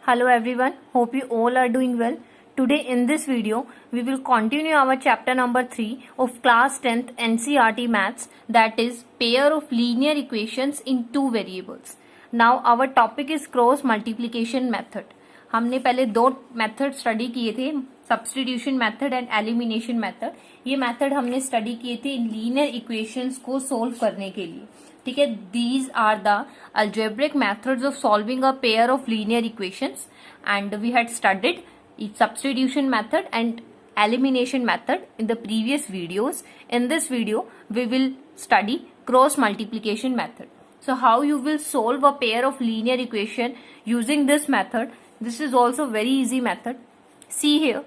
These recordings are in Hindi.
Hello everyone, hope you all are doing well. Today in this video, we will continue our chapter number 3 of class 10th NCERT Maths, that is pair of linear equations in two variables. Now our topic is cross multiplication method. हमने पहले दो मेथड स्टडी किए थे, substitution method and elimination method. ये मेथड हमने स्टडी किए थे लीनियर इक्वेशंस को सोल्व करने के लिए. ठीक है, these are the algebraic methods of solving a pair of linear equations, and we had studied substitution method and elimination method in the previous videos. In this video we will study cross multiplication method. So how you will solve a pair of linear equation using this method? This is also very easy method. See here,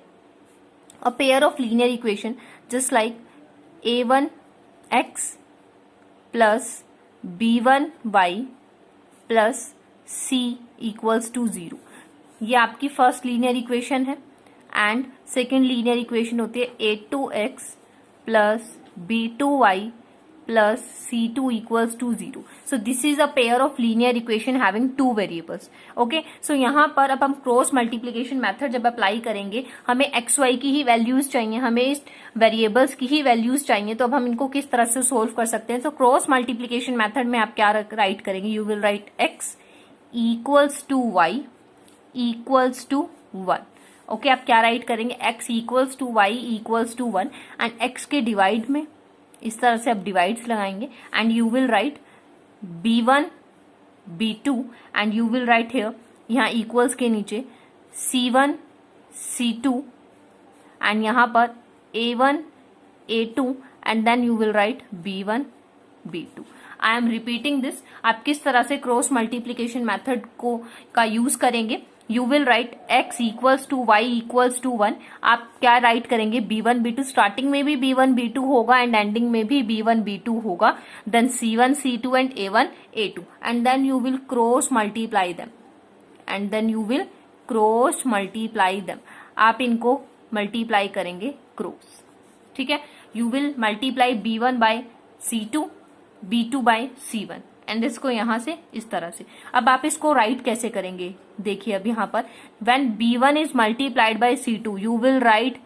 a pair of linear equation just like a1x plus b1y plus c equals to 0. ये आपकी फर्स्ट लीनियर इक्वेशन है. एंड सेकेंड लीनियर इक्वेशन होती है a2x plus b2y plus c2 equals to 0. So this is a pair of linear equation having two variables. Okay, so यहाँ पर अब हम क्रॉस मल्टीप्लीकेशन मेथड जब अप्लाई करेंगे, हमें एक्स वाई की ही वैल्यूज चाहिए, हमें इस वेरिएबल्स की ही वैल्यूज चाहिए. तो अब हम इनको किस तरह से सोल्व कर सकते हैं? तो क्रॉस मल्टीप्लीकेशन मेथड में आप क्या राइट करेंगे? You will write x equals to y equals to 1. Okay, आप क्या राइट करेंगे? X equals to y equals to 1 and x के डिवाइड में इस तरह से आप डिवाइड्स लगाएंगे and you will write b1 b2 and you will write here, यहाँ इक्वल्स के नीचे c1 c2 एंड यहाँ पर a1 a2 and then you will write b1 b2. I am repeating this. आप किस तरह से क्रॉस मल्टीप्लीकेशन मेथड को का यूज करेंगे? You will write x equals to y equals to 1. आप क्या राइट करेंगे? b1 b2. स्टार्टिंग में भी b1 b2 होगा एंड एंडिंग में भी b1 b2 होगा. Then c1 c2 and a1 a2 and then you will cross multiply them and then you will cross multiply them. आप इनको मल्टीप्लाई करेंगे क्रॉस. ठीक है, you will multiply b1 by c2 b2 by c1 and इसको यहां से इस तरह से. अब आप इसको राइट कैसे करेंगे? देखिए, अब यहां पर when b1 is multiplied by c2 you will write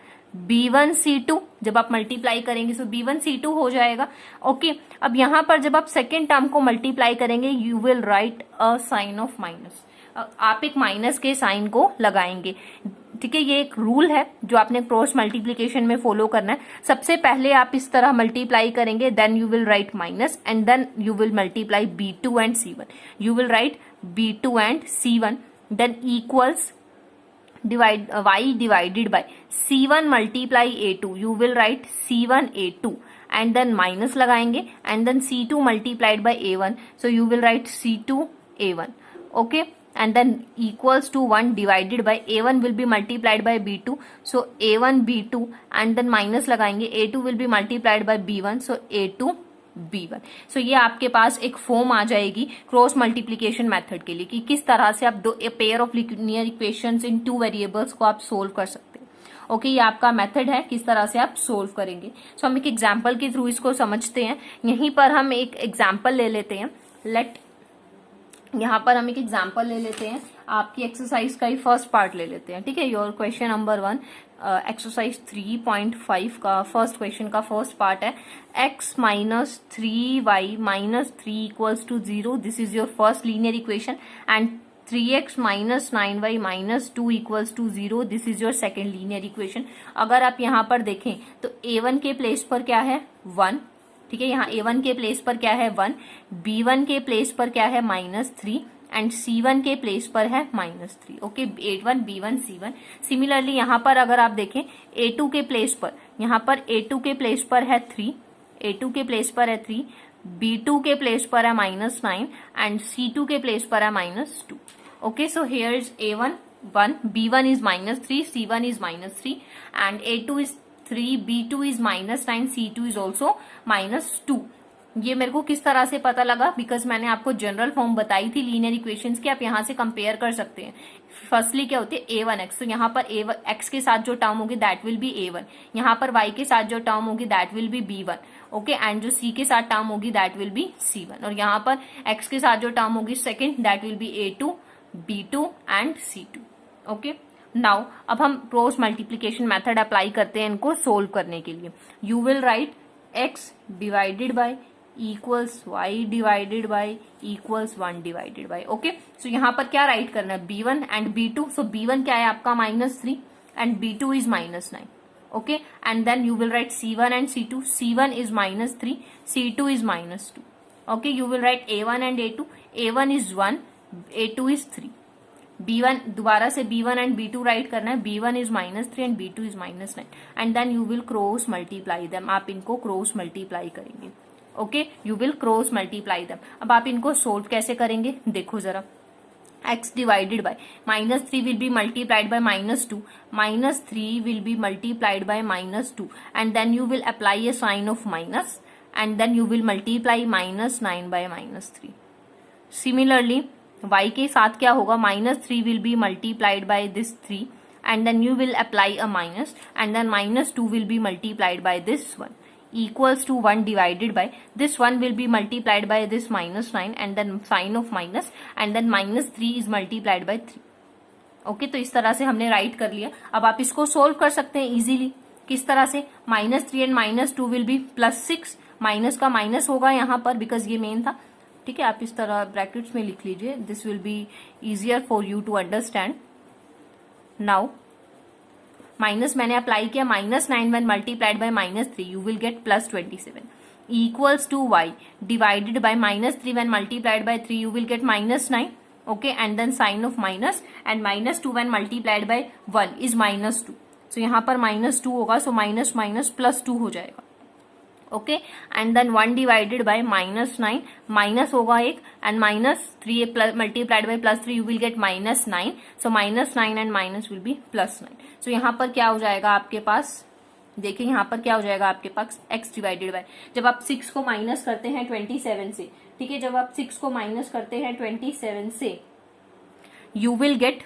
b1 c2. जब आप मल्टीप्लाई करेंगे तो b1 c2 हो जाएगा. ओके, अब यहां पर जब आप सेकेंड टर्म को मल्टीप्लाई करेंगे you will write a sign of minus. आप एक माइनस के साइन को लगाएंगे. ठीक है, ये एक रूल है जो आपने क्रॉस मल्टीप्लीकेशन में फॉलो करना है. सबसे पहले आप इस तरह मल्टीप्लाई करेंगे, then you will write minus and then you will multiply b2 and c1. You will write b2 and c1 then equals y divided by c1 multiply a2. You will write c1 a2 and then minus लगाएंगे and then c2 multiplied by a1. So you will write c2 a1. Okay, and then equals to 1 divided by a1 will be multiplied by b2, so a1 b2 and then minus लगाएंगे, a2 will be multiplied by b1, so a2 b1. so ये आपके पास एक फॉर्म आ जाएगी क्रॉस मल्टीप्लीकेशन मेथड के लिए कि किस तरह से आप दो pair of linear equations in two variables को आप सोल्व कर सकते हैं. ओके, ये आपका मेथड है किस तरह से आप सोल्व करेंगे. सो हम एक एग्जाम्पल के थ्रू इसको समझते हैं. यहीं पर हम एक एग्जाम्पल ले लेते हैं. यहाँ पर हम एक एग्जाम्पल ले लेते हैं. आपकी एक्सरसाइज का ही फर्स्ट पार्ट ले लेते हैं. ठीक है, योर क्वेश्चन नंबर 1 एक्सरसाइज 3.5 का फर्स्ट क्वेश्चन का फर्स्ट पार्ट है. x minus 3y minus 3 equals to 0. This is your first linear equation and 3x minus 9y minus 2 equals to 0. This is your second linear equation. अगर आप यहाँ पर देखें तो a1 के प्लेस पर क्या है? 1. ठीक है, यहाँ a1 के प्लेस पर क्या है? 1. b1 के प्लेस पर क्या है? -3 एंड c1 के प्लेस पर है -3. Okay, a1 b1 c1. Similarly यहाँ पर अगर आप देखें a2 के प्लेस पर, यहाँ पर a2 के प्लेस पर है 3, a2 के प्लेस पर है 3, b2 के प्लेस पर है -9 एंड c2 के प्लेस पर है -2. Okay, so here is a1 1, b1 is -3, c1 is -3 and a2 is 3, b2 is -9, c2 is also -2. ये मेरे को किस तरह से पता लगा? बिकॉज मैंने आपको जनरल फॉर्म बताई थी लीनियर इक्वेशंस की, आप यहाँ से कंपेयर कर सकते हैं. फर्स्टली क्या होती है? a1x. तो यहाँ पर x के साथ जो टर्म होगी दैट विल बी a1. यहाँ पर y के साथ जो टर्म होगी that will be b1. Okay, and जो c के साथ टर्म होगी दैट विल बी c1. और यहाँ पर x के साथ जो टर्म होगी second that will be a2 B2 and C2. Okay, now अब हम क्रॉस मल्टीप्लीकेशन मेथड अप्लाई करते हैं इनको सोल्व करने के लिए. You will write x divided by equals y divided by equals 1 divided by. Okay, so यहाँ पर क्या राइट करना है, B1 and B2. So B1 क्या है आपका -3 and B2 is -9. Okay, and then you will write C1 and C2. C1 is -3, C2 is -2. Okay, you will write A1 and A2. A1 is 1, A2 is 3. B1 दोबारा से B1 and B2 राइट करना है. B1 is -3 and B2 is -9. And then you will cross multiply them. आप इनको क्रॉस मल्टीप्लाई करेंगे. Okay, you will cross multiply them. अब आप इनको सोल्व कैसे करेंगे देखो जरा. x divided by -3 will be multiplied by -2, -3 will be multiplied by -2, and then you will apply a sign of minus, and then you will multiply -9 by -3. Similarly, y के साथ क्या होगा, -3 will be multiplied by this 3, and then you will apply a minus, and then -2 will be multiplied by this 1. Equals to 1 divided by this 1 will be multiplied by this -9 and then sign of minus, and then -3 is multiplied by 3. Okay, तो इस तरह से हमने राइट कर लिया. अब आप इसको सोल्व कर सकते हैं इजीली. किस तरह से, -3 एंड -2 विल बी +6. माइनस का माइनस होगा यहाँ पर बिकॉज ये मेन था. ठीक है, आप इस तरह ब्रैकेट्स में लिख लीजिए. This will be easier for you to understand. Now minus मैंने अप्लाई किया, -9 when multiplied by -3 you will get +27 equals to y divided by -3 when multiplied by 3 you will get -9. Okay, and then sign of minus, and -2 when multiplied by 1 is -2. So यहाँ पर -2 होगा, so माइनस माइनस +2 हो जाएगा. Okay, and then 1 divided by -9, minus होगा एक, and -3 multiplied by +3 you will get -9. So -9 and minus will be +9. So यहाँ पर क्या हो जाएगा आपके पास, देखिए यहाँ पर क्या हो जाएगा आपके पास x डिवाइडेड बाय, जब आप 6 को माइनस करते हैं 27 से, ठीक है, जब आप 6 को माइनस करते हैं 27 से, you will gate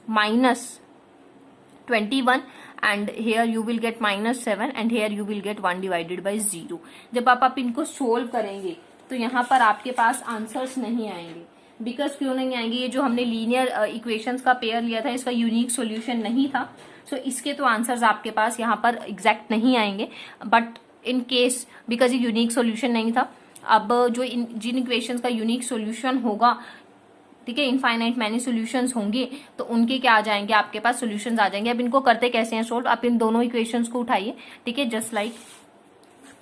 -21, and here you will get -7 and here you will get 1 divided by 0. जब आप इनको सोल्व करेंगे तो यहाँ पर आपके पास आंसर्स नहीं आएंगे. बिकॉज क्यों नहीं आएंगे, ये जो हमने लीनियर इक्वेशंस का पेयर लिया था इसका यूनिक सॉल्यूशन नहीं था. सो इसके तो आंसर्स आपके पास यहाँ पर एग्जैक्ट नहीं आएंगे. बट इन केस बिकॉज ये यूनिक सॉल्यूशन नहीं था, अब जो जिन इक्वेशंस का यूनिक सॉल्यूशन होगा, ठीक है, इनफाइनाइट मैनी सॉल्यूशंस होंगे, तो उनके क्या आ जाएंगे आपके पास, सॉल्यूशंस आ जाएंगे. अब इनको करते कैसे हैं सोल्व, आप इन दोनों इक्वेशंस को उठाइए. ठीक है, just like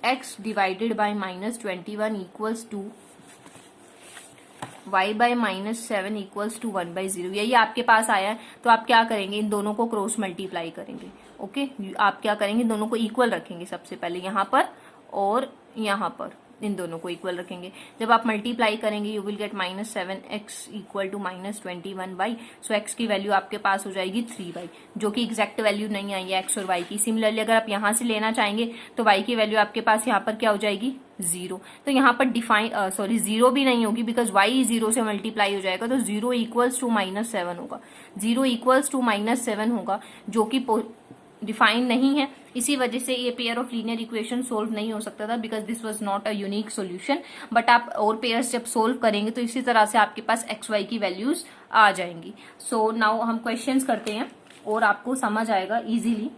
x divided by -21 equals to y by -7 equals to 1/0. यही आपके पास आया है, तो आप क्या करेंगे, इन दोनों को क्रॉस मल्टीप्लाई करेंगे. ओके, आप क्या करेंगे, दोनों को इक्वल रखेंगे सबसे पहले यहाँ पर और यहाँ पर, इन दोनों को इक्वल रखेंगे. जब आप मल्टीप्लाई करेंगे you will get -7x equal to -21y. So x की वैल्यू आपके पास हो जाएगी 3y, जो कि एग्जैक्ट वैल्यू नहीं आई है x और y की. सिमिलरली अगर आप यहाँ से लेना चाहेंगे तो y की वैल्यू आपके पास यहाँ पर क्या हो जाएगी, 0. तो यहाँ पर सॉरी 0 भी नहीं होगी बिकॉज y 0 से मल्टीप्लाई हो जाएगा, तो 0 इक्वल्स टू -7 होगा. 0 इक्वल्स टू -7 होगा, जो कि डिफाइन नहीं है. इसी वजह से ये pair of linear equation solve नहीं हो सकता था because this was not a unique solution. But आप और पेयर्स जब सोल्व करेंगे तो इसी तरह से आपके पास एक्स वाई की वैल्यूज आ जाएंगी. सो नाउ हम क्वेश्चंस करते हैं और आपको समझ आएगा इजीली.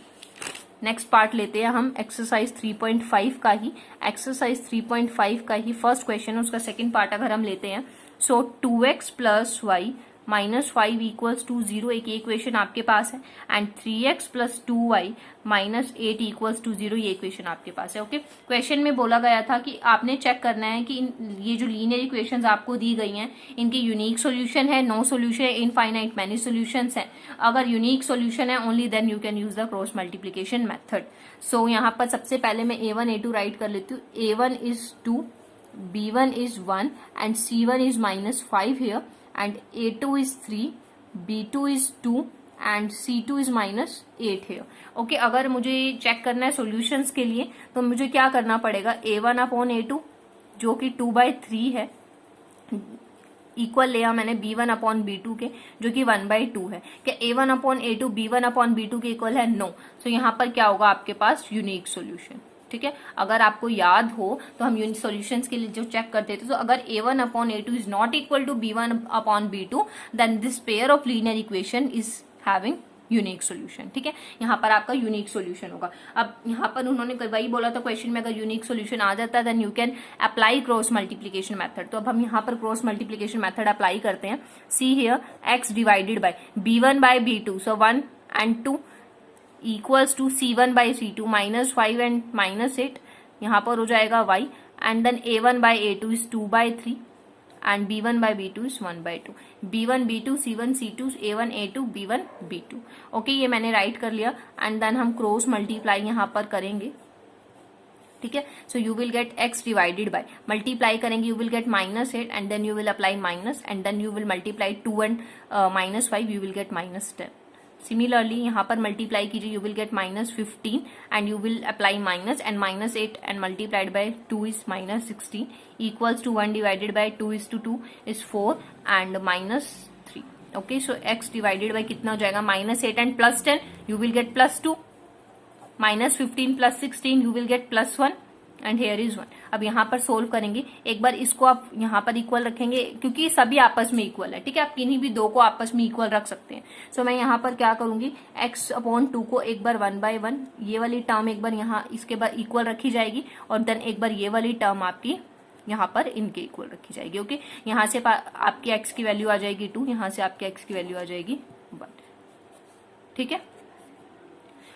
नेक्स्ट पार्ट लेते हैं हम एक्सरसाइज 3.5 का ही. एक्सरसाइज 3.5 का ही फर्स्ट क्वेश्चन है, उसका सेकेंड पार्ट अगर हम लेते हैं. So 2x plus y -5 equals to 0, एक इक्वेशन आपके पास है. And 3x plus 2y -8 equals to 0, ये इक्वेशन आपके पास है. ओके, क्वेश्चन में बोला गया था कि आपने चेक करना है कि ये जो लीनियर इक्वेशंस आपको दी गई हैं इनके यूनिक सॉल्यूशन है, नो सॉल्यूशन है, इनफाइनाइट मैनी सॉल्यूशंस हैं. अगर यूनिक सॉल्यूशन है only then you can use the cross multiplication method. So यहाँ पर सबसे पहले मैं A1 A2 राइट कर लेती हूँ. A1 is 2, B1 is 1 and C1 is -5 here, and A2 is 3, B2 is 2 and C2 is -8 here. Okay, अगर मुझे चेक करना है सॉल्यूशंस के लिए तो मुझे क्या करना पड़ेगा, A1 अपॉन A2 जो कि 2/3 है, इक्वल लिया मैंने B1 अपॉन B2 के जो कि 1/2 है. क्या A1 upon A2 B1 upon B2 के इक्वल है, नो. सो यहाँ पर क्या होगा आपके पास यूनिक सॉल्यूशन. ठीक है, अगर आपको याद हो तो हम यूनिक सॉल्यूशंस के लिए जो चेक करते थे, तो अगर a1 upon a2 is not equal to b1 upon b2 then this pair of linear equation is having unique solution. ठीक है, यहाँ पर आपका यूनिक सॉल्यूशन होगा। अब यहाँ पर उन्होंने वही बोला था क्वेश्चन में, अगर यूनिक सॉल्यूशन आ जाता है then you can apply cross multiplication method. तो अब हम यहाँ पर क्रॉस मल्टीप्लीकेशन मेथड अप्लाई करते हैं। See here x divided by b1 by b2, so 1 and 2 equals to c1 by c2 -5 and -8, यहाँ पर हो जाएगा y, and then a1 by a2 is 2 by 3 and b1 by b2 is 1 by 2, b1 b2 c1 c2 a1 a2 b1 b2। Okay, ये मैंने राइट कर लिया एंड देन हम क्रॉस मल्टीप्लाई यहाँ पर करेंगे। ठीक है, सो you will get x divided by, multiply करेंगे you will get -8 and then you will apply minus and then you will multiply 2 and -5 you will get -10। Similarly यहाँ पर मल्टीप्लाई कीजिए, you will get -15 and you will apply minus and -8 and multiplied by 2 is -16 equals to 1 divided by 2 is to 2 is 4 and -3। Okay, so x divided bye कितना हो जाएगा, -8 and +10 you will gate +2, -15 +16 you will gate +1 and here is 1। अब यहाँ पर सोल्व करेंगे, एक बार इसको आप यहाँ पर इक्वल रखेंगे क्योंकि सभी आपस में इक्वल है। ठीक है, आप किन्हीं भी दो को आपस में इक्वल रख सकते हैं। सो मैं यहाँ पर क्या करूंगी, x अपॉन 2 को एक बार 1/1, ये वाली टर्म एक बार यहाँ इसके बाद इक्वल रखी जाएगी और देन एक बार ये वाली टर्म आपकी यहाँ पर इनके इक्वल रखी जाएगी। ओके, यहाँ से आपकी x की वैल्यू आ जाएगी 2, यहाँ से आपकी x की वैल्यू आ जाएगी 1। ठीक है,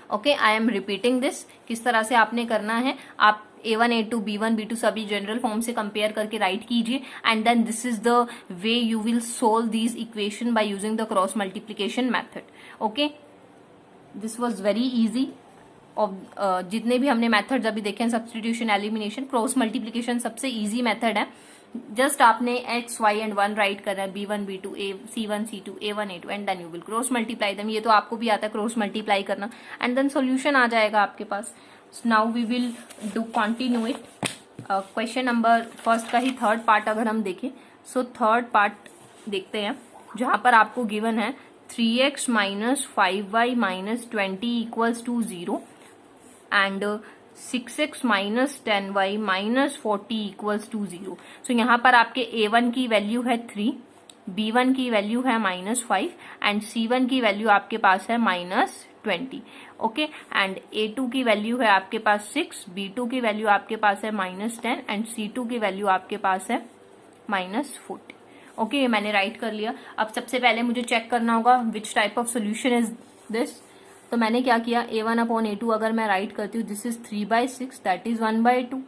okay, I am repeating this. किस तरह से आपने करना है, आप a1 a2 b1 b2 सभी जनरल फॉर्म से कंपेयर करके राइट कीजिए and then this is the way you will solve these equation by using the cross multiplication method. Okay, this was very easy. और जितने भी हमने मेथड्स अभी देखे हैं, सब्स्टिट्यूशन, एलिमिनेशन, क्रॉस मल्टीप्लीकेशन सबसे इजी मेथड है। जस्ट आपने x, y एंड 1 राइट करना है, b1 b2 c1 c2 a1 a2 and then you will cross multiply them. ये तो आपको भी आता है क्रॉस मल्टीप्लाई करना एंड देन सॉल्यूशन आ जाएगा आपके पास। Now we will do continue it. Question number first का ही थर्ड पार्ट अगर हम देखें, सो थर्ड पार्ट देखते हैं जहां पर आपको गिवन है 3x - 5y - 20 equals to 0 and 6x - 10y - 40 equals to 0। So यहाँ पर आपके a1 की वैल्यू है 3, b1 की वैल्यू है -5 एंड c1 की वैल्यू आपके पास है -20। ओके, एंड a2 की वैल्यू है आपके पास 6, b2 की वैल्यू आपके पास है -10 एंड c2 की वैल्यू आपके पास है -40। ओके, ये मैंने राइट कर लिया। अब सबसे पहले मुझे चेक करना होगा which type of solution is this. तो मैंने क्या किया, a1 अपॉन a2 अगर मैं राइट करती हूँ, this is 3/6 that is 1/2।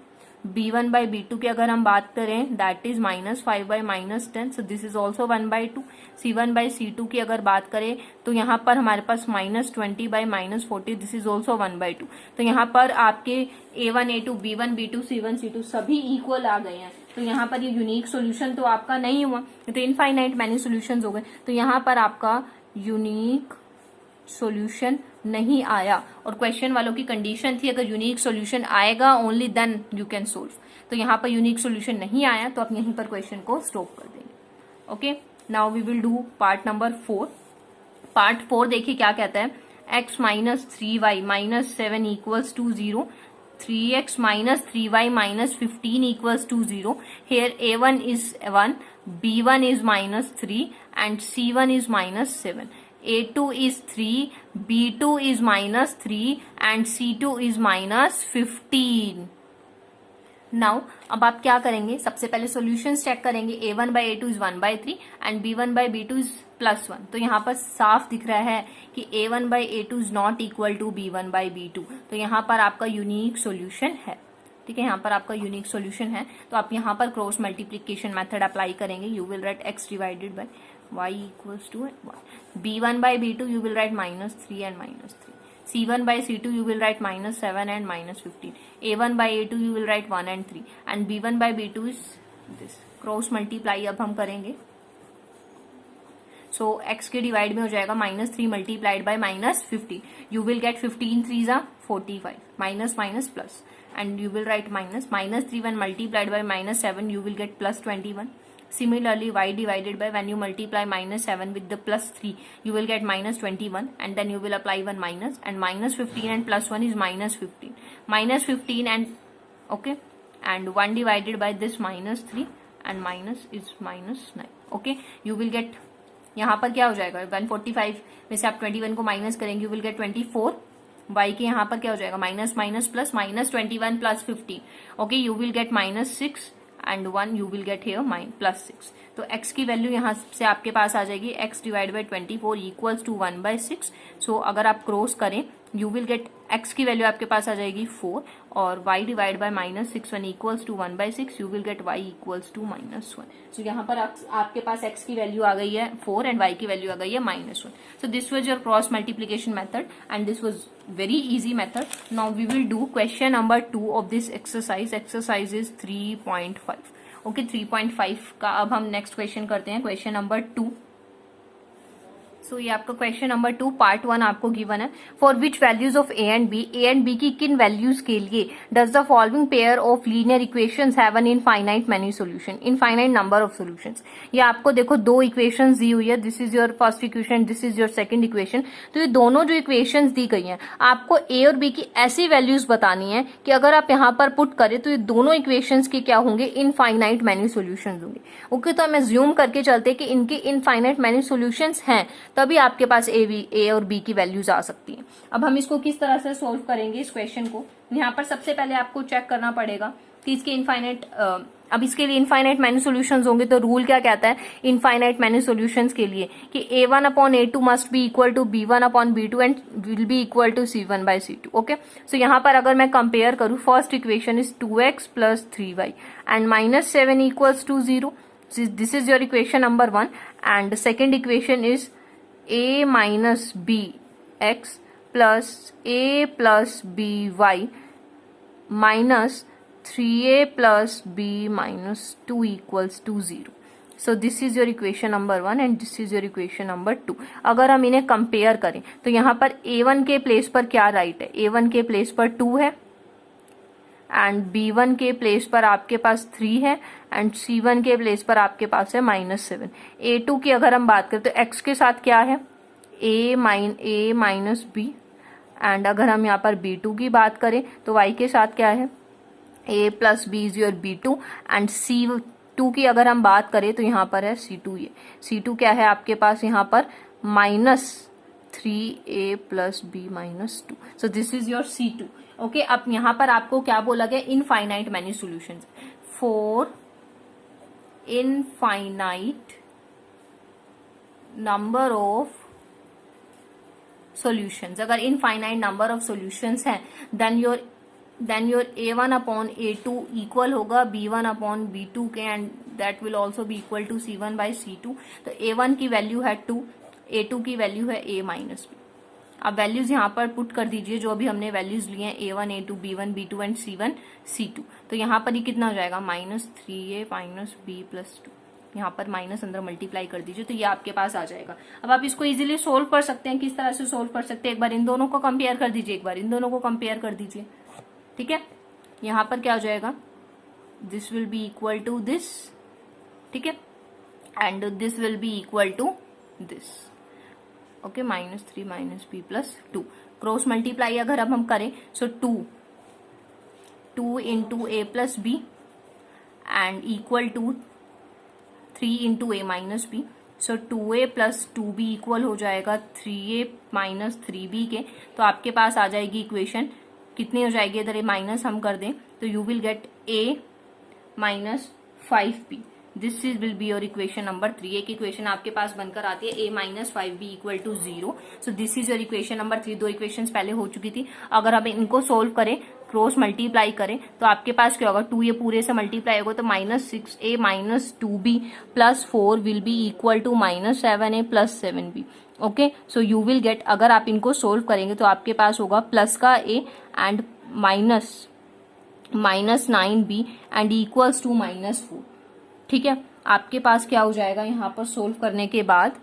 b1 by b2 की अगर हम बात करें that is -5 by -10, so this is also 1/2। c1 by c2 की अगर बात करें तो यहाँ पर हमारे पास -20 बाई -40, दिस इज ऑल्सो 1/2। तो यहाँ पर आपके a1 a2 b1 b2 c1 c2 सभी इक्वल आ गए हैं। तो यहाँ पर ये यूनिक सोल्यूशन तो आपका नहीं हुआ, तो इनफाइनाइट मैनी सोल्यूशन हो गए। तो यहाँ पर आपका यूनिक सॉल्यूशन नहीं आया और क्वेश्चन वालों की कंडीशन थी अगर यूनिक सॉल्यूशन आएगा only then you can solve. तो यहाँ पर यूनिक सॉल्यूशन नहीं आया तो आप यहीं पर क्वेश्चन को स्टॉप कर देंगे। Okay, now we will do part number 4। Part 4 देखिए क्या कहता है, x - 3y - 7 equals to 0, 3x - 3y - 15 equals to 0. Here a1 is 1, b1 is -3 and c1 is -7. a2 is 3, b2 is -3 and c2 is -15. Now अब आप क्या करेंगे, सबसे पहले सॉल्यूशंस चेक करेंगे। a1 by a2 is 1/3 and b1 by b2 is +1। तो यहाँ पर साफ दिख रहा है कि a1 by a2 is not equal to b1 by b2। तो यहाँ पर आपका यूनिक सॉल्यूशन है। ठीक है, यहाँ पर आपका यूनिक सॉल्यूशन है। तो आप यहाँ पर क्रॉस मल्टीप्लीकेशन मेथड अप्लाई करेंगे। You will write x divided by y equals to b1 by b2 you will write -3 and -3, c1 by c2 you will write -7 and -15, a1 by a2 you will write 1 and 3 and b1 by b2 is this। Cross multiply अब हम करेंगे। सो x के डिवाइड में हो जाएगा -3 multiplied bye -15, you will get 15 3s are 45, minus minus plus and you will write -3 when multiplied by -7 you will get +21 Similarly, y divided by, when you multiply -7 with the +3, you will get -21, and then you will apply one minus, and -15 and +1 is -15. -15 and okay, and 1 divided by this -3 and minus is -9. Okay, you will get, यहाँ पर क्या हो जाएगा, 145 में से आप 21 को माइनस करेंगे, यू विल गेट 24. y के यहाँ पर क्या हो जाएगा, minus minus plus, -21 + 15. Okay, you will gate -6 and 1 you will get here +6. तो x की वैल्यू यहाँ से आपके पास आ जाएगी, x divide by 24 equals to 1/6. So अगर आप क्रॉस करें, यू विल गेट, x की वैल्यू आपके पास आ जाएगी 4, और y divide by -6 equals to 1/6, you will get y equals to -1. So यहाँ पर आपके पास x की वैल्यू आ गई है 4 एंड y की वैल्यू आ गई है -1. So this was your cross multiplication method and this was very easy method. Now we will do question number 2 of this exercise. Exercise is 3.5. Okay, 3.5 का अब हम next question करते हैं, question number 2. सो ये आपका क्वेश्चन नंबर 2 पार्ट 1 आपको गिवन है. For which values of a and b की किन वैल्यूज के लिए does the following pair of linear equations have an infinite many solution, infinite number of solutions. ये आपको देखो दो इक्वेशंस दी हुई है, this is your first equation, this is your second equation. तो ये दोनों जो इक्वेशंस दी गई हैं, आपको ए और बी की ऐसी वैल्यूज बतानी है कि अगर आप यहाँ पर पुट करें तो ये दोनों इक्वेशंस के क्या होंगे, इनफाइनाइट मेनी सॉल्यूशंस होंगे. ओके, तो हम एज्यूम करके चलते हैं कि इनके इनफाइनाइट मेनी सॉल्यूशंस हैं, तभी आपके पास ए और बी की वैल्यूज आ सकती हैं. अब हम इसको किस तरह से सोल्व करेंगे इस क्वेश्चन को. यहाँ पर सबसे पहले आपको चेक करना पड़ेगा कि इसके इनफाइनाइट, अब इसके लिए इनफाइनाइट मैनी सॉल्यूशंस होंगे. तो रूल क्या कहता है इनफाइनाइट मैनी सॉल्यूशंस के लिए कि a1/a2 must be equal to b1/b2 and will be equal to c1/c2. Okay, so यहाँ पर अगर मैं कंपेयर करूं, first equation is 2x + 3y and -7 equals to 0. This is your equation number 1. And second equation is a minus bx plus a plus by minus 3a plus b minus 2 equals to 0. So this is your equation number 1 and this is your equation number 2. अगर हम इन्हें कंपेयर करें तो यहाँ पर a1 के प्लेस पर क्या राइट है, a1 के प्लेस पर 2 है एंड b1 के प्लेस पर आपके पास 3 है एंड c1 के प्लेस पर आपके पास है -7. a2 की अगर हम बात करें तो x के साथ क्या है, a माइनस b. एंड अगर हम यहाँ पर b2 की बात करें तो y के साथ क्या है, a + b is your b2. And c2 की अगर हम बात करें तो यहाँ पर है c2. ये c2 क्या है आपके पास यहाँ पर -3a + b - 2. So this is your c2. Okay, अब यहाँ पर आपको क्या बोला गया, infinite many solutions. For infinite number of solutions, अगर इनफाइनाइट नंबर ऑफ सॉल्यूशंस हैं देन योर a1/a2 इक्वल होगा b1/b2 के and that will also be equal to c1/c2. तो a1 की वैल्यू है 2, a2 की वैल्यू है a - b. अब वैल्यूज यहाँ पर पुट कर दीजिए जो अभी हमने वैल्यूज लिए हैं, a1, a2, b1, b2 and c1, c2. तो यहाँ पर ये कितना हो जाएगा, -3a - b + 2. यहाँ पर माइनस अंदर मल्टीप्लाई कर दीजिए तो ये आपके पास आ जाएगा. अब आप इसको इजीली सोल्व कर सकते हैं. किस तरह से सोल्व कर सकते हैं, एक बार इन दोनों को कंपेयर कर दीजिए, एक बार इन दोनों को कंपेयर कर दीजिए. ठीक है, यहाँ पर क्या हो जाएगा, this will be equal to this. ठीक है, and this will be equal to this. Okay, -3 - b + 2. Cross multiply अगर अब हम करें so 2 × a + b and equal to 3 × a - b. So 2a + 2b equal हो जाएगा 3a - 3b के. तो आपके पास आ जाएगी इक्वेशन, कितनी हो जाएगी, इधर माइनस हम कर दें तो you will get a - 5b. This is will be your equation number 3. एक इक्वेशन आपके पास बनकर आती है a - 5b equal to 0. So this is your equation number 3. दो इक्वेशंस पहले हो चुकी थी. अगर हम इनको सोल्व करें, क्रॉस मल्टीप्लाई करें तो आपके पास क्या होगा, 2 ये पूरे से मल्टीप्लाई होगा तो -6a - 2b + 4 will be equal to -7a + 7b. Okay, so you will get, अगर आप इनको सोल्व करेंगे तो आपके पास होगा प्लस का a and -9b and equals to -4. ठीक है, आपके पास क्या हो जाएगा यहाँ पर सोल्व करने के बाद,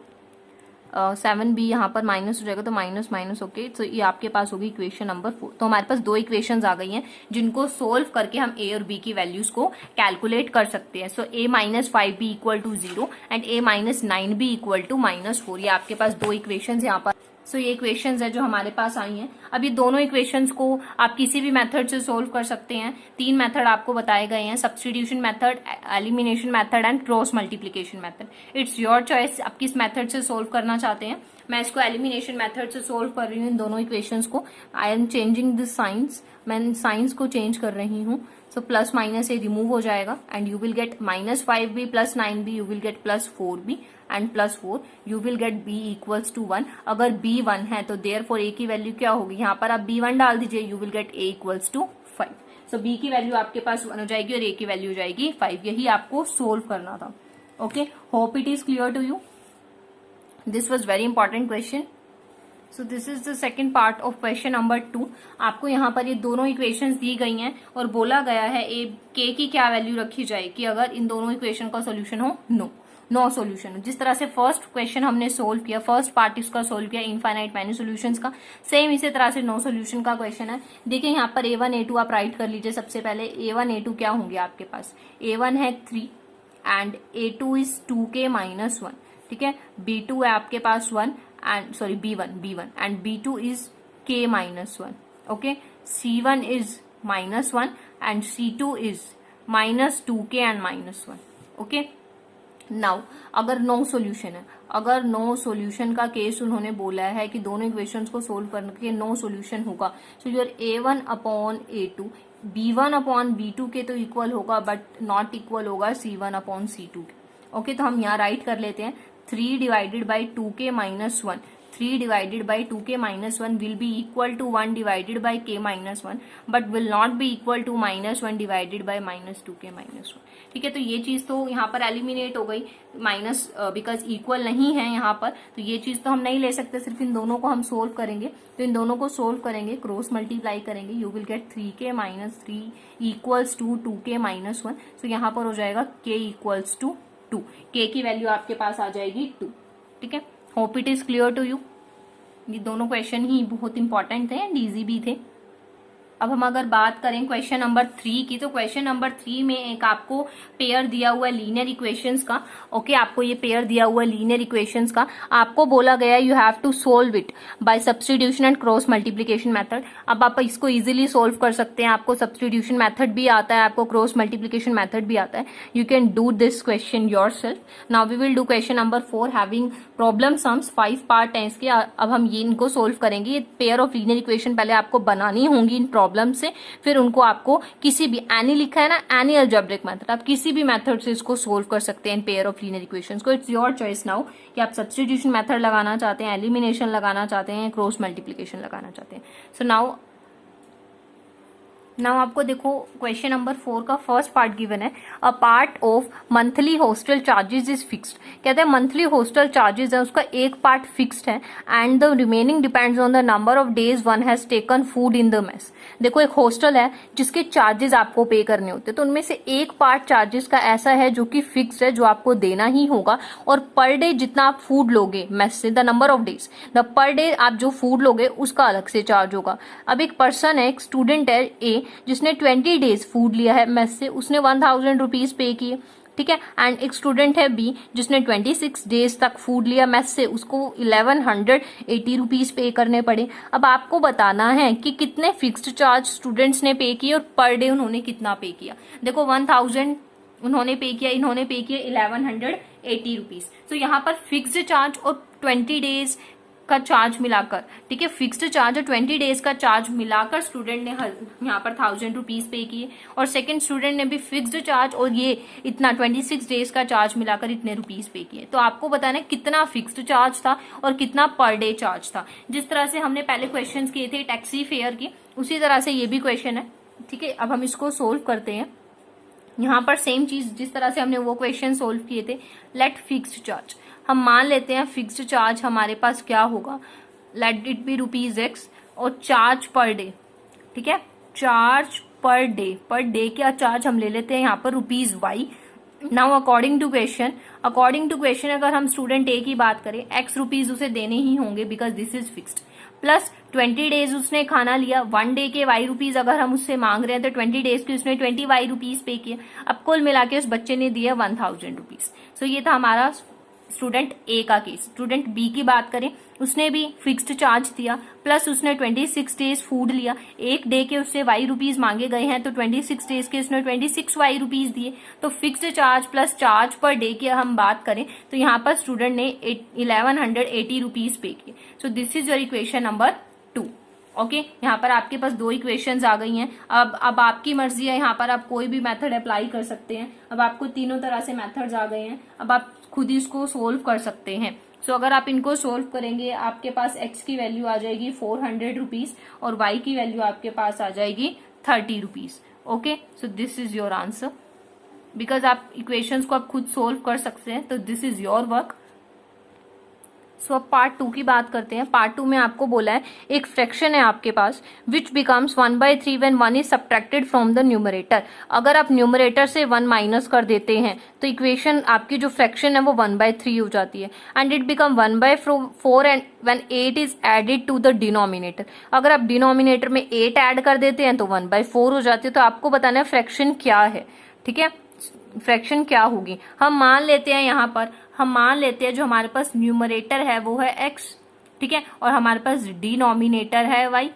7b यहाँ पर माइनस हो जाएगा, तो माइनस माइनस ओके, तो ये आपके पास होगी इक्वेशन नंबर 4। तो हमारे पास दो इक्वेशंस आ गई हैं जिनको सोल्व करके हम a और b की वैल्यूज को कैलकुलेट कर सकते हैं। So a minus 5b equal to 0 and a minus 9b equal to -4। ये आपके पास दो इक्वेशंस यहाँ पर। सो ये इक्वेशंस है जो हमारे पास आई हैं। अब ये दोनों इक्वेशंस को आप किसी भी मेथड से सोल्व कर सकते हैं। तीन मेथड आपको बताए गए हैं, substitution method, elimination method and cross multiplication method. It's your choice, आप किस मेथड से सोल्व करना चाहते हैं। मैं इसको एलिमिनेशन मेथड से सोल्व कर रही हूँ इन दोनों इक्वेशंस को। I am changing this signs, मैं साइंस को चेंज कर रही हूँ। सो प्लस माइनस ये रिमूव हो जाएगा and you will get -5b plus 9b, you will get +4b and +4 you will get b equals to 1। अगर b 1 है तो देयरफॉर a की वैल्यू क्या होगी, यहाँ पर आप b 1 डाल दीजिए, you will get a equals to 5। So b की वैल्यू आपके पास 1 हो जाएगी और a की वैल्यू हो जाएगी 5। यही आपको सोल्व करना था। Okay, hope it is clear to you. This was very important question. So this is the second part of question number 2। आपको यहाँ पर ये दोनों इक्वेशंस दी गई हैं और बोला गया है ए के की क्या वैल्यू रखी जाएगी अगर इन दोनों इक्वेशन का सोल्यूशन हो नो सोल्यूशन हो। जिस तरह से फर्स्ट क्वेश्चन हमने सोल्व किया, फर्स्ट पार्ट इसका सोल्व किया इनफाइनाइट मैनी सोल्यूशंस का, सेम इसी तरह से नो सोल्यूशन का क्वेश्चन है। देखिए यहाँ पर a1 a2 आप राइट कर लीजिए। सबसे पहले a1 a2 क्या होंगे आपके पास, a1 है 3 एंड a2 इज 2k - 1, ठीक है। b2 है आपके पास 1 and sorry b1 and b2 is k -1, okay। c1 is -1 and c2 is -2k and -1, okay। Now अगर नो सोल्यूशन है, अगर नो सोल्यूशन का केस उन्होंने बोला है कि दोनों इक्वेशंस को सोल्व करके नो सोल्यूशन होगा, so your a1 upon a2 b1 upon b2 के तो इक्वल होगा बट नॉट इक्वल होगा c1 अपॉन c2 के। ओके, तो हम यहाँ राइट कर लेते हैं 3 divided by 2k - 1, 3 divided by 2k - 1 will be equal to 1 divided by k - 1 but will not be equal to -1 divided by -2k - 1, ठीक है। तो ये चीज तो यहाँ पर एलिमिनेट हो गई, माइनस बिकॉज इक्वल नहीं है यहाँ पर, तो ये चीज तो हम नहीं ले सकते, सिर्फ इन दोनों को हम सोल्व करेंगे। तो इन दोनों को सोल्व करेंगे, क्रॉस मल्टीप्लाई करेंगे, you will get 3k - 3 equals to 2k - 1। So यहाँ पर हो जाएगा k इक्वल्स टू 2, k की वैल्यू आपके पास आ जाएगी 2, ठीक है। Hope it is clear to you. ये दोनों क्वेश्चन ही बहुत इंपॉर्टेंट थे एंड इजी भी थे। अब हम अगर बात करें क्वेश्चन नंबर 3 की, तो क्वेश्चन नंबर 3 में एक आपको पेयर दिया हुआ है लीनियर इक्वेशंस का। ओके, आपको ये पेयर दिया हुआ है लीनियर इक्वेशंस का, आपको बोला गया है you have to solve it by substitution and cross multiplication method. अब आप इसको इजीली सोल्व कर सकते हैं, आपको सब्स्टिट्यूशन मेथड भी आता है, आपको क्रॉस मल्टीप्लिकेशन मेथड भी आता है। You can do this question yourself. Now we will do question number 4 having problem sums, 5 part हैं इसके। अब हम ये इनको सोल्व करेंगे। ये पेयर ऑफ लीनियर इक्वेशन पहले आपको बनानी होंगी इन प्रॉब्लम से, फिर उनको आपको किसी भी एनी लिखा है ना, एनी अलजेब्रिक मेथड, आप किसी भी मेथड से इसको सोल्व कर सकते हैं in pair of linear equations को। इट्स योर चॉइस नाउ कि आप सब्स्टिट्यूशन मेथड लगाना चाहते हैं, एलिमिनेशन लगाना चाहते हैं, क्रॉस मल्टीप्लिकेशन लगाना चाहते हैं। सो नाउ आपको देखो क्वेश्चन नंबर 4 का फर्स्ट पार्ट गिवन है, a part of monthly hostel charges is fixed. कहते हैं मंथली हॉस्टल चार्जेस है उसका एक पार्ट फिक्स्ड है and the remaining depends on the number of days one has taken food in the mess. देखो एक हॉस्टल है जिसके चार्जेस आपको पे करने होते हैं, तो उनमें से एक पार्ट चार्जेस का ऐसा है जो कि फिक्स्ड है, जो आपको देना ही होगा, और पर डे जितना आप फूड लोगे मेस से, the number of days, the per day आप जो फूड लोगे उसका अलग से चार्ज होगा। अब एक पर्सन है, एक स्टूडेंट है ए, जिसने 20 डेज फूड लिया है मेस से, उसने 1000 रुपीज पे किए, ठीक है। एंड एक स्टूडेंट है बी जिसने 26 डेज तक फूड लिया मेस से, उसको 1180 रुपीज पे करने पड़े। अब आपको बताना है कि कितने फिक्स्ड चार्ज स्टूडेंट्स ने पे किए और पर डे उन्होंने कितना पे किया। देखो 1000 उन्होंने पे किया, इन्होंने पे किया 1180 रुपीज। तो यहाँ पर फिक्स्ड चार्ज और 20 डेज का चार्ज मिलाकर, ठीक है, फिक्स्ड चार्ज और 20 डेज का चार्ज मिलाकर स्टूडेंट ने यहाँ पर 1000 रुपीज पे किए, और सेकंड स्टूडेंट ने भी फिक्स्ड चार्ज और ये इतना 26 डेज का चार्ज मिलाकर इतने रुपीज पे किए। तो आपको बताना है कितना फिक्स्ड चार्ज था और कितना पर डे चार्ज था। जिस तरह से हमने पहले क्वेश्चन किए थे टैक्सी फेयर की, उसी तरह से ये भी क्वेश्चन है, ठीक है। अब हम इसको सोल्व करते हैं। यहाँ पर सेम चीज जिस तरह से हमने वो क्वेश्चन सोल्व किए थे, लेट फिक्स्ड चार्ज, हम मान लेते हैं फिक्स्ड चार्ज हमारे पास क्या होगा, लेट इट बी ₹X, और चार्ज पर डे, ठीक है, चार्ज पर डे क्या चार्ज हम ले लेते हैं यहाँ पर ₹Y now according to question अगर हम स्टूडेंट ए की बात करें, एक्स रुपीज उसे देने ही होंगे because this is fixed, plus 20 days उसने खाना लिया, 1 डे के वाई रुपीज अगर हम उससे मांग रहे हैं तो 20 डेज के उसने 20 वाई रुपीज पे किया। अब कुल मिला के उस बच्चे ने दिया 1000 रुपीज। सो ये था हमारा स्टूडेंट ए का केस। स्टूडेंट बी की बात करें, उसने भी फिक्स्ड चार्ज दिया, प्लस उसने 26 डेज फूड लिया, एक डे के उससे वाई रुपीज मांगे गए हैं तो 26 डेज के उसने 26 वाई रुपीज दिए। तो fixed charge plus charge per day की हम बात करें तो यहाँ पर स्टूडेंट ने 1180 रुपीज पे किए। सो this is your equation number 2। Okay, यहाँ पर आपके पास 2 इक्वेशंस आ गई हैं। अब आपकी मर्जी है, यहाँ पर आप कोई भी मेथड अप्लाई कर सकते हैं। अब आपको तीनों तरह से मेथड्स आ गए हैं, अब आप खुद ही इसको सोल्व कर सकते हैं। सो अगर आप इनको सोल्व करेंगे, आपके पास x की वैल्यू आ जाएगी 400 रुपीज और y की वैल्यू आपके पास आ जाएगी 30 rupees. Okay, so this is your answer. Because आप इक्वेशंस को आप खुद सोल्व कर सकते हैं, तो दिस इज योर वर्क। सो अब पार्ट 2 की बात करते हैं। पार्ट 2 में आपको बोला है एक फ्रैक्शन है आपके पास which becomes 1/3 when 1 is subtracted from the numerator. अगर आप न्यूमरेटर से 1 माइनस कर देते हैं तो इक्वेशन आपकी जो फ्रैक्शन है वो 1/3 हो जाती है, and it become 1/4 and when 8 is added to the denominator. अगर आप डिनोमिनेटर में 8 ऐड कर देते हैं तो 1/4 हो जाती है। तो आपको बताना है फ्रैक्शन क्या है। ठीक है, फ्रैक्शन क्या होगी। हम मान लेते हैं, यहाँ पर हम मान लेते हैं जो हमारे पास न्यूमरेटर है वो है x, ठीक है, और हमारे पास डिनोमिनेटर है y।